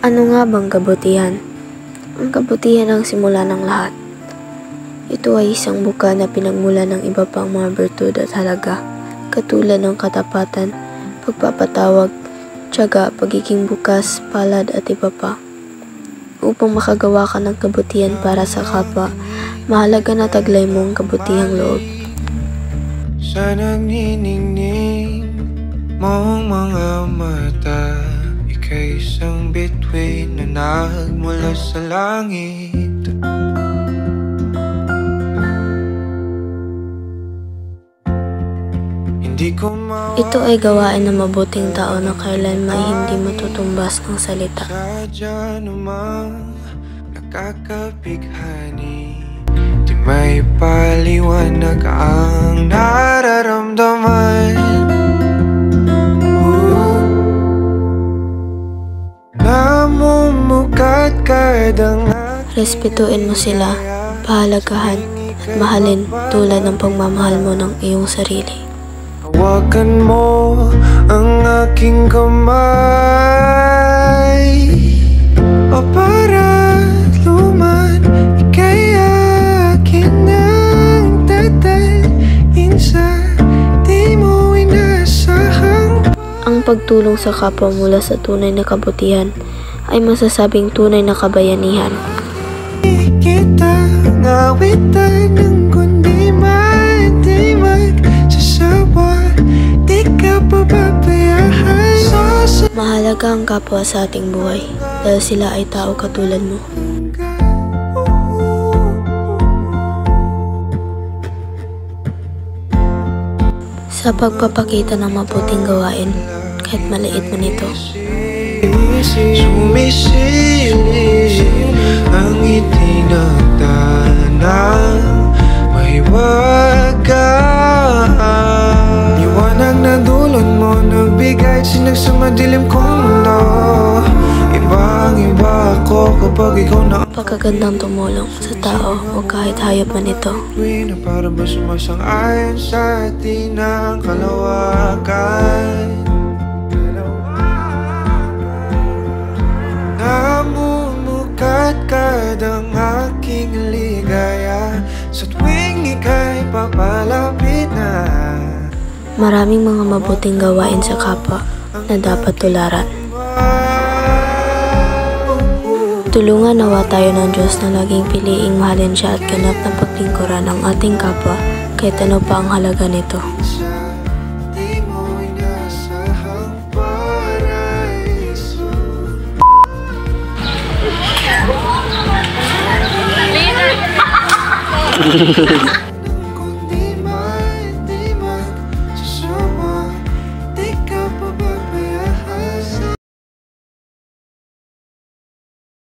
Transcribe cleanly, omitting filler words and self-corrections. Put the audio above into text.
Ano nga bang kabutihan? Ang kabutihan ang simula ng lahat. Ito ay isang buka na pinagmula ng iba pang mga bertud at halaga, katulad ng katapatan, pagpapatawag, tiyaga, pagiging bukas, palad at iba pa. Upang makagawa ka ng kabutihan para sa kapwa, mahalaga na taglay mo ang kabutihang loob. Sa nagniningning mong mga mata, ika'y isang bituin na nagmula sa langit. Ito ay gawain ng mabuting tao na kailanman ay hindi matutumbas ng salita. Sadya namang nakakabighani, di may paliwanag ang nararamdaman. Namumukat kadang Respetuin mo sila, pahalagahan at mahalin tulad ng pagmamahal mo ng iyong sarili. hawakan mo ang aking kamay, o para luman, ika'y akin ng tatalin sa di mo inasahang. Ang pagtulong sa kapwa mula sa tunay na kabutihan ay masasabing tunay na kabayanihan. Kita ngawitan ng kundi matimag sa sawa, di ka pababayaan. Mahalaga ang kapwa sa ating buhay dahil sila ay tao katulad mo. Sa pagpapakita ng mabuting gawain, kahit maliit man ito, sumisilip ang itinagdanang may wagaan. Liwanag na dulot mo, nagbigay sinag sa madilim kong mundo. Ibang-iba ako kapag ikaw na pagkagandang tumulong sa tao o kahit hayop man ito. na para ba sumasang-ayon sa atin ang kalawakan. Namumukat kadang aking ligaya sa tuwing ika'y papalapit na. Maraming mga mabuting gawain sa kapwa na dapat tularan. Tulungan nawa tayo ng Diyos na laging piliing mahalin siya at ganap na paglingkuran ang ating kapwa kahit ano pa ang halaga nito. Di mo inasahang paraiso.